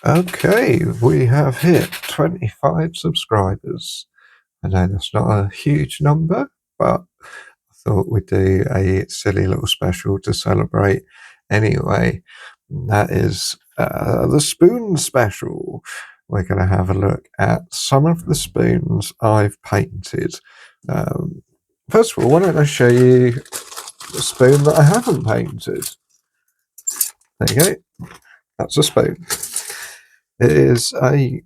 Okay, we have hit 25 subscribers. I know that's not a huge number, but I thought we'd do a silly little special to celebrate anyway. That is the spoon special. We're going to have a look at some of the spoons I've painted. Um, First of all, why don't I show you the spoon that I haven't painted? There you go. That's a spoon. It is a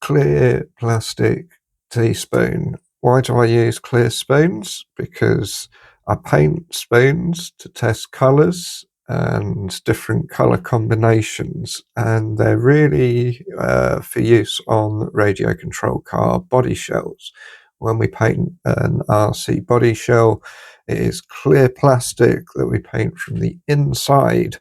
clear plastic teaspoon. Why do I use clear spoons? Because I paint spoons to test colours and different colour combinations, and they're really for use on radio control car body shells. When we paint an RC body shell, it is clear plastic that we paint from the inside.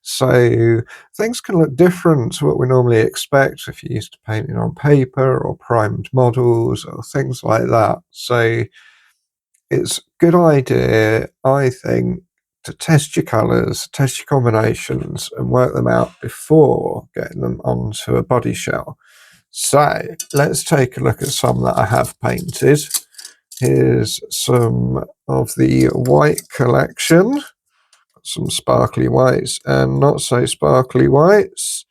So things can look different to what we normally expect if you're used to painting on paper or primed models or things like that. So it's a good idea, I think, to test your colours, test your combinations and work them out before getting them onto a body shell. So let's take a look at some that I have painted. Here's some of the white collection. Some sparkly whites and not so sparkly whites.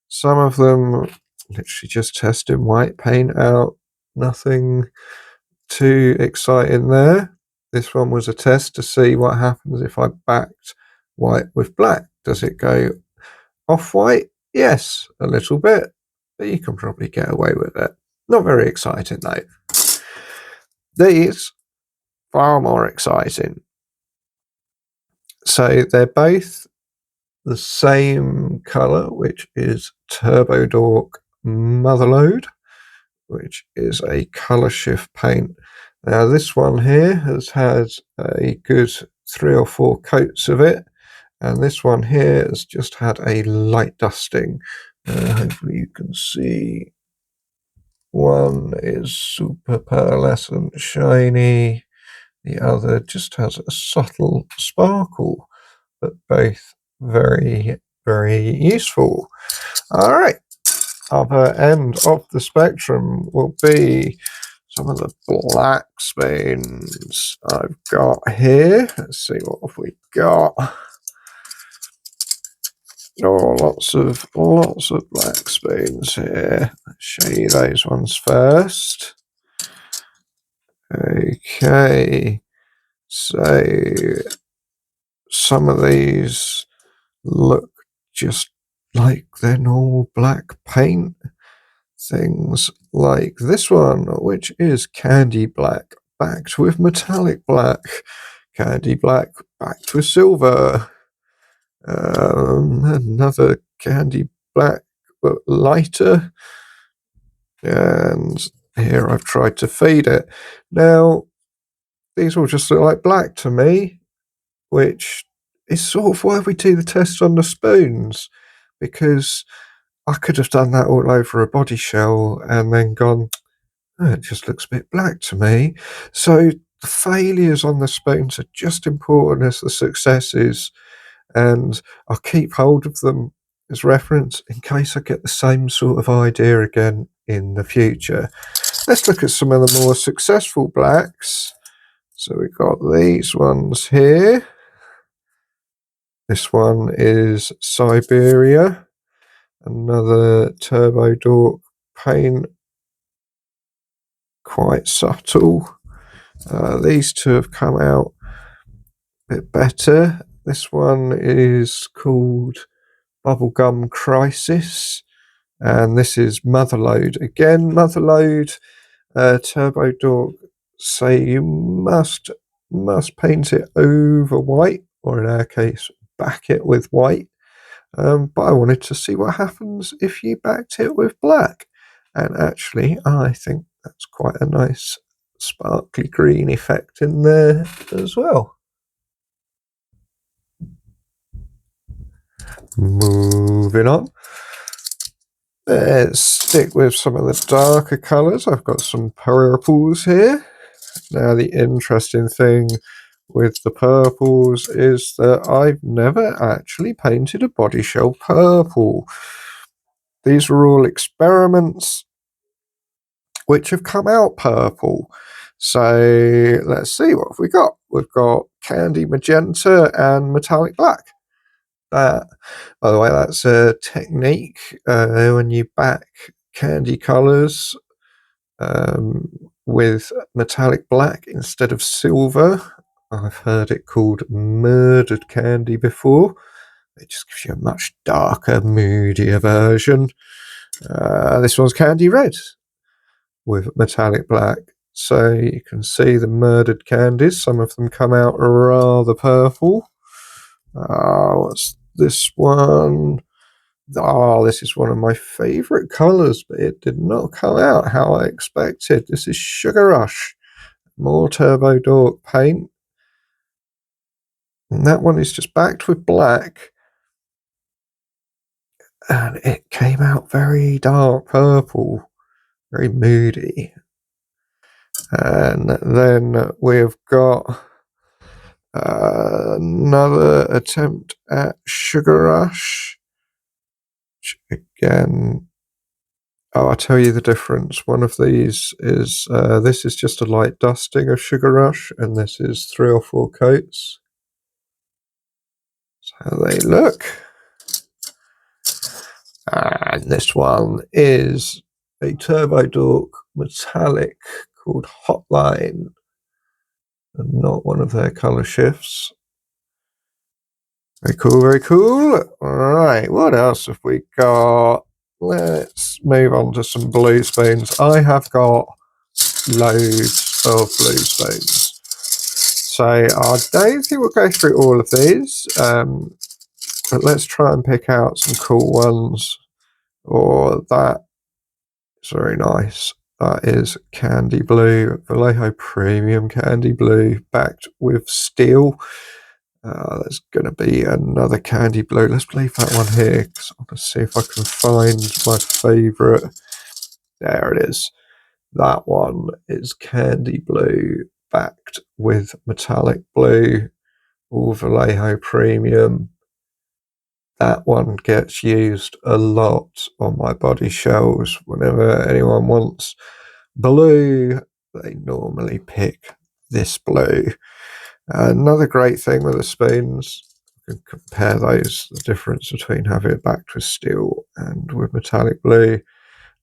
Some of them literally just testing white paint out. Nothing too exciting there. This one was a test to see what happens if I backed white with black. Does it go off white? Yes, a little bit, but you can probably get away with it. Not very exciting though. These, far more exciting. So they're both the same colour, which is Turbo Dork Motherlode, which is a colour shift paint. Now this one here has had a good 3 or 4 coats of it, and this one here has just had a light dusting. Hopefully you can see. One is super pearlescent shiny, the other just has a subtle sparkle, but both very, very useful. All right, other end of the spectrum will be some of the black spoons I've got here. Let's see what have we got. Oh, lots of black spoons here. Let's show you those ones first. Okay, so some of these look just like their normal black paint. Things like this one, which is candy black backed with metallic black, candy black backed with silver, another candy black but lighter, and here I've tried to fade it. Now these all just look like black to me, which is sort of why we do the test on the spoons, because I could have done that all over a body shell and then gone, oh, it just looks a bit black to me. So the failures on the spoons are just important as the successes, and I'll keep hold of them as reference in case I get the same sort of idea again in the future. Let's look at some of the more successful blacks. So we've got these ones here. This one is Siberia, another Turbo Dork paint, quite subtle. These two have come out a bit better. This one is called Bubblegum Crisis, and this is Motherlode. Again, Motherlode, Turbo Dork say you must paint it over white, or in our case, back it with white. But I wanted to see what happens if you backed it with black. And actually, I think that's quite a nice sparkly green effect in there as well. Moving on. Let's stick with some of the darker colours. I've got some purples here. Now, the interesting thing with the purples is that I've never actually painted a body shell purple. these are all experiments which have come out purple. So let's see what we got. We've got candy magenta and metallic black. By the way, that's a technique when you back candy colors with metallic black instead of silver. I've heard it called murdered candy before. It just gives you a much darker, moodier version. This one's candy red with metallic black. So you can see the murdered candies. Some of them come out rather purple. What's this one? Oh, this is one of my favourite colours, but it did not come out how I expected. This is Sugar Rush. More Turbo Dork paint. And that one is just backed with black. And it came out very dark purple. Very moody. And then we've got another attempt at Sugar Rush. Again, I'll tell you the difference. One of these is, this is just a light dusting of Sugar Rush, and this is 3 or 4 coats. That's how they look. And this one is a Turbo Dork metallic called Hotline, and not one of their colour shifts. Very cool, very cool. Alright, what else have we got? Let's move on to some blue spoons. I have got loads of blue spoons. So I don't think we'll go through all of these, but let's try and pick out some cool ones. Or that is very nice. That is Candy Blue, Vallejo Premium Candy Blue, backed with steel. There's going to be another Candy Blue. Let's leave that one here because I want to see if I can find my favourite. There it is. That one is Candy Blue, backed with metallic blue, all Vallejo Premium. That one gets used a lot on my body shells. Whenever anyone wants blue, they normally pick this blue. Another great thing with the spoons, you can compare those, the difference between having it backed with steel and with metallic blue.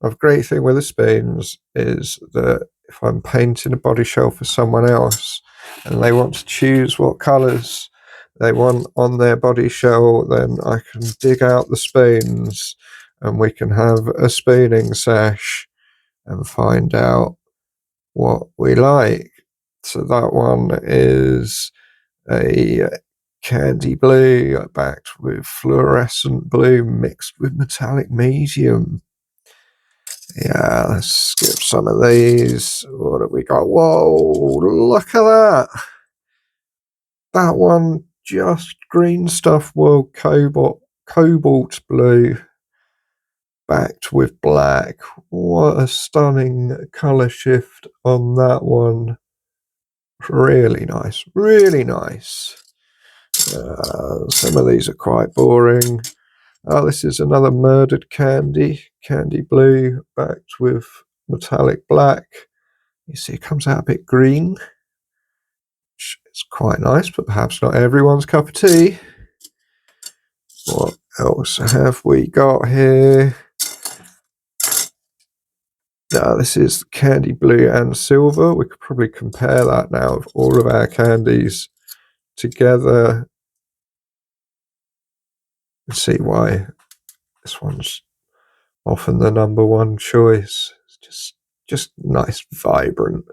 A great thing with the spoons is that if I'm painting a body shell for someone else and they want to choose what colours they want on their body shell, then I can dig out the spoons and we can have a spooning sesh and find out what we like. So that one is a candy blue backed with fluorescent blue mixed with metallic medium. Yeah, let's skip some of these. What have we got? Whoa, look at that. That one, just Green Stuff World Cobalt Blue, backed with black. What a stunning colour shift on that one. Really nice, really nice. Some of these are quite boring. This is another Murdered Candy Blue, backed with metallic black. You see it comes out a bit green, which is quite nice, but perhaps not everyone's cup of tea. What else have we got here? This is Candy Blue and Silver. We could probably compare that now with all of our candies together and see why this one's often the number one choice. It's just nice, vibrant,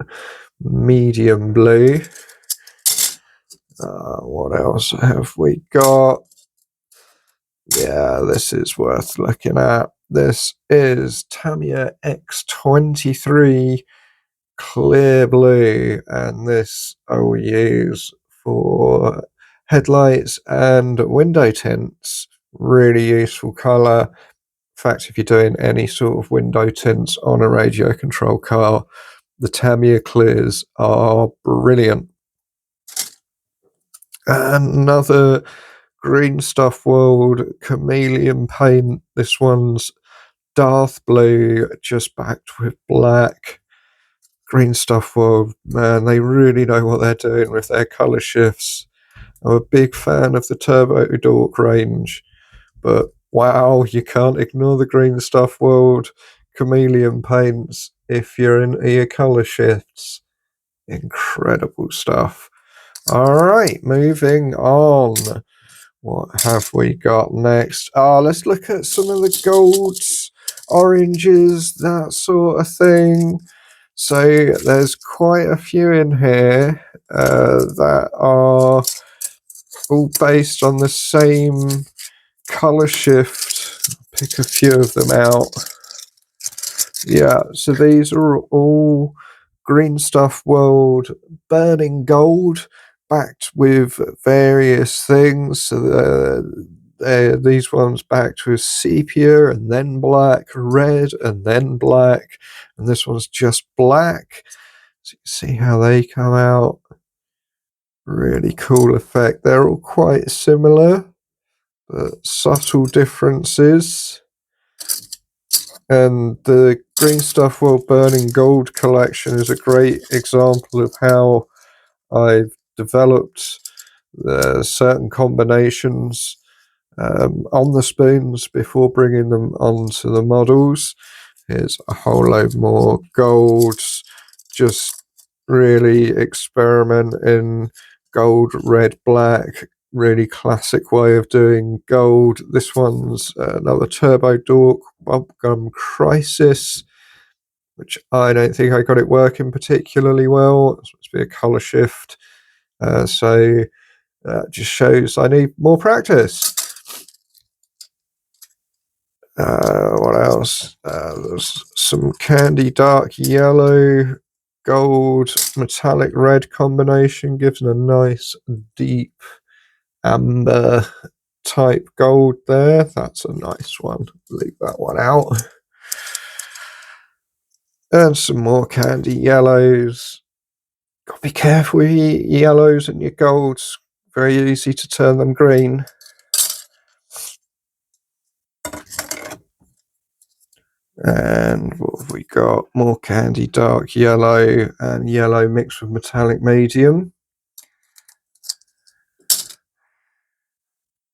medium blue. What else have we got? Yeah, this is worth looking at. This is Tamiya X23 Clear Blue, and this I will use for headlights and window tints. Really useful colour. In fact, if you're doing any sort of window tints on a radio control car, the Tamiya clears are brilliant. Another Green Stuff World Chameleon paint. This one's Darth Blue just backed with black. Green Stuff World, man, they really know what they're doing with their colour shifts. I'm a big fan of the Turbo Dork range, but wow, you can't ignore the Green Stuff World chameleon paints if you're into your colour shifts. Incredible stuff. Alright, moving on. What have we got next? Let's look at some of the golds, oranges, that sort of thing. So there's quite a few in here that are all based on the same colour shift. Pick a few of them out. Yeah, so these are all Green Stuff World Burning Gold, backed with various things. So these ones backed with sepia and then black, red and then black, and this one's just black. So you can see how they come out. Really cool effect. They're all quite similar, but subtle differences. And the Green Stuff World Burning Gold collection is a great example of how I've developed certain combinations on the spoons before bringing them onto the models. Here's a whole load more golds, just really experimenting. Gold, red, black, really classic way of doing gold. This one's another Turbo Dork Bubblegum Crisis, which I don't think I got it working particularly well. It's supposed to be a colour shift, so that just shows I need more practice. What else? There's some candy dark yellow, gold, metallic red combination, gives it a nice deep amber type gold there. That's a nice one. Leave that one out. And some more candy yellows. Got to be careful with your yellows and your golds. Very easy to turn them green. And what have we got? More candy dark yellow and yellow mixed with metallic medium.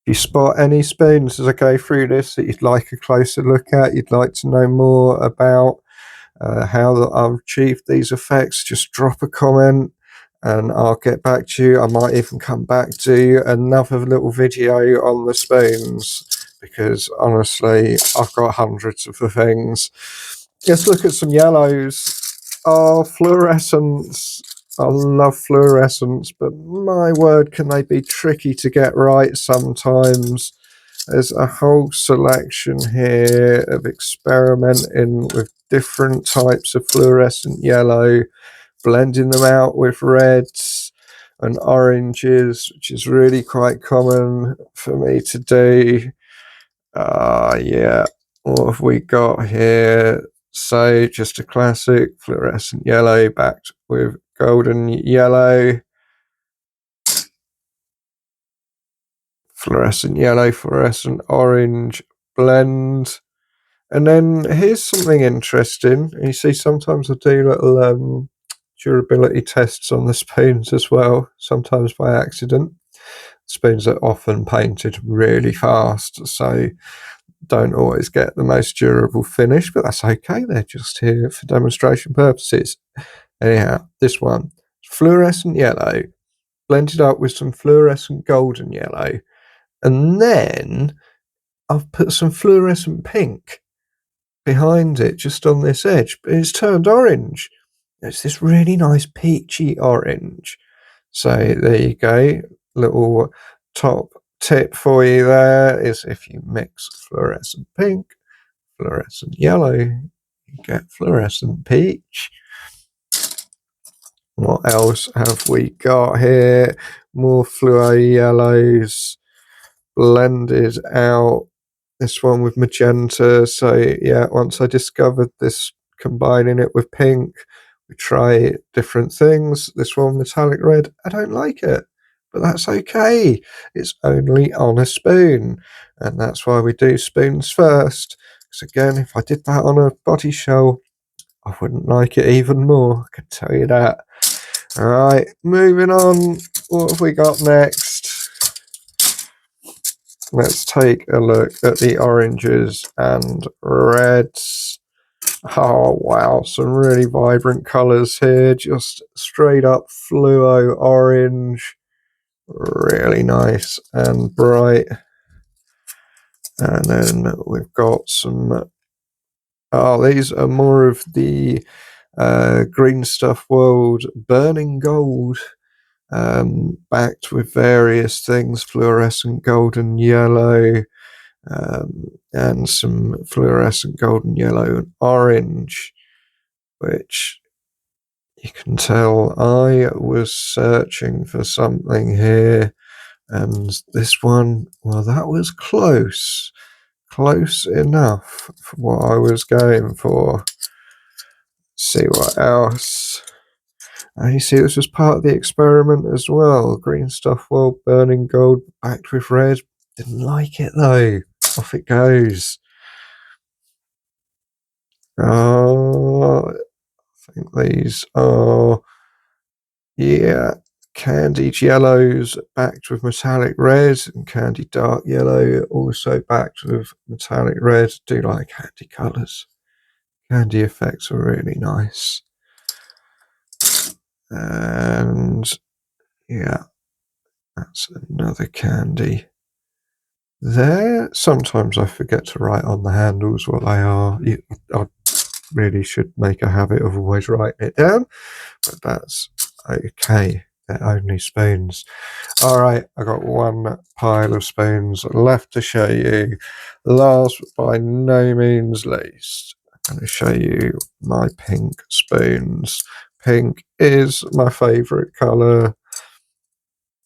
If you spot any spoons as I go through this that you'd like a closer look at, you'd like to know more about how I've achieved these effects, just drop a comment and I'll get back to you. I might even come back to another little video on the spoons, because honestly I've got hundreds of the things. Let's look at some yellows. Fluorescence. I love fluorescence, but my word, can they be tricky to get right sometimes. There's a whole selection here of experimenting with different types of fluorescent yellow, blending them out with reds and oranges, which is really quite common for me to do. Yeah, what have we got here? So just a classic fluorescent yellow backed with golden yellow. Fluorescent yellow, fluorescent orange blend. And then here's something interesting. You see, sometimes I do little durability tests on the spoons as well, sometimes by accident. Spoons are often painted really fast, so don't always get the most durable finish, but that's okay. They're just here for demonstration purposes. Anyhow, this one, fluorescent yellow, blended up with some fluorescent golden yellow, and then I've put some fluorescent pink behind it, just on this edge, but it's turned orange. It's this really nice peachy orange. So there you go. Little top tip for you there is, if you mix fluorescent pink, fluorescent yellow, you get fluorescent peach. What else have we got here? More fluo yellows blended out. This one with magenta. So yeah, once I discovered this, combining it with pink, we try different things. This one, metallic red, I don't like it, but that's okay. It's only on a spoon, and that's why we do spoons first, Because again, if I did that on a body shell, I wouldn't like it even more, I can tell you that. Alright, moving on. What have we got next? Let's take a look at the oranges and reds. Oh wow, some really vibrant colours here, just straight up fluo orange, really nice and bright. And then we've got some, these are more of the Green Stuff World Burning Gold, backed with various things, fluorescent golden yellow, and some fluorescent golden yellow and orange, which you can tell I was searching for something here, and this one, well, that was close enough for what I was going for. See what else. And you see, this was part of the experiment as well. Green Stuff World Burning Gold backed with red. Didn't like it though. Off it goes. I think these are, yeah, candied yellows backed with metallic red, and candied dark yellow also backed with metallic red. Do like candy colours. Candy effects are really nice. And yeah, that's another candy there. Sometimes I forget to write on the handles what they are. I really should make a habit of always writing it down, but that's okay. They're only spoons. All right, I got one pile of spoons left to show you. Last but by no means least, I'm going to show you my pink spoons. Pink is my favourite colour,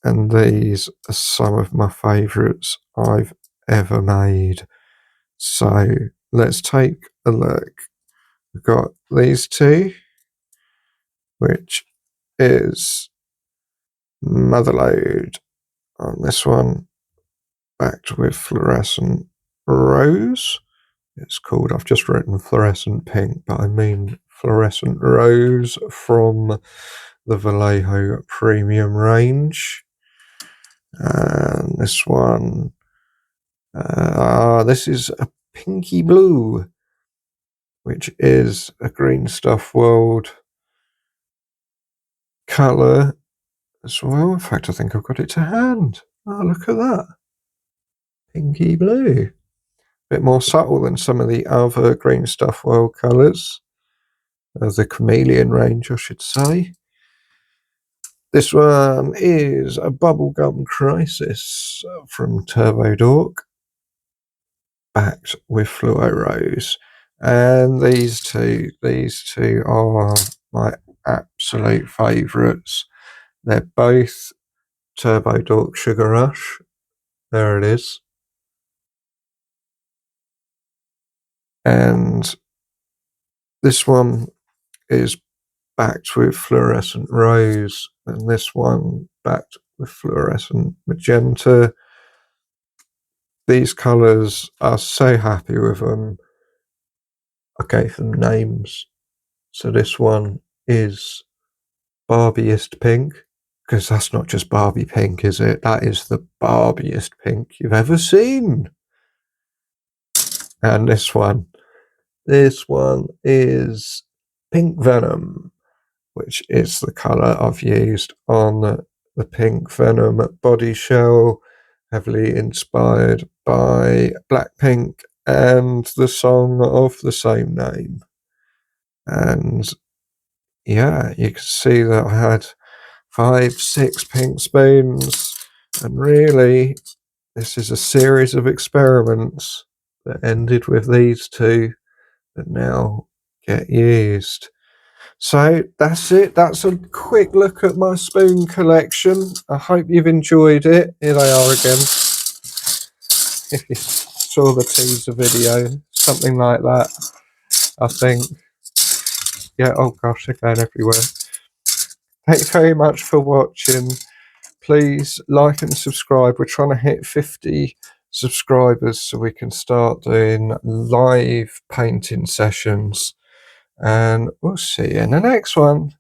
and these are some of my favourites I've ever made. So let's take a look. We've got these two, which is Motherlode on this one, backed with fluorescent rose. It's called, I've just written fluorescent pink, but I mean fluorescent rose from the Vallejo premium range. And this one, this is a pinky blue, which is a Green Stuff World colour as well. In fact, I think I've got it to hand. Oh, look at that. Pinky blue. Bit more subtle than some of the other Green Stuff World colours. The chameleon range, I should say. This one is a Bubblegum Crisis from Turbo Dork, backed with Fluo Rose. And these two are my absolute favourites. They're both Turbo Dork Sugar Rush. There it is. And this one is backed with fluorescent rose, and this one backed with fluorescent magenta. These colours, are so happy with them. I gave them names. So this one is Barbiest Pink, because that's not just Barbie pink, is it? That is the Barbiest pink you've ever seen. And this one is Pink Venom, which is the colour I've used on the Pink Venom body shell, heavily inspired by Blackpink and the song of the same name. And yeah, you can see that I had 5, 6 pink spoons, and really this is a series of experiments that ended with these two that now get used. So that's it. That's a quick look at my spoon collection. I hope you've enjoyed it. Here they are again. If you saw the teaser video, something like that, I think. Yeah, oh gosh, they're going everywhere. Thank you very much for watching. Please like and subscribe. We're trying to hit 50 subscribers so we can start doing live painting sessions. And we'll see you in the next one.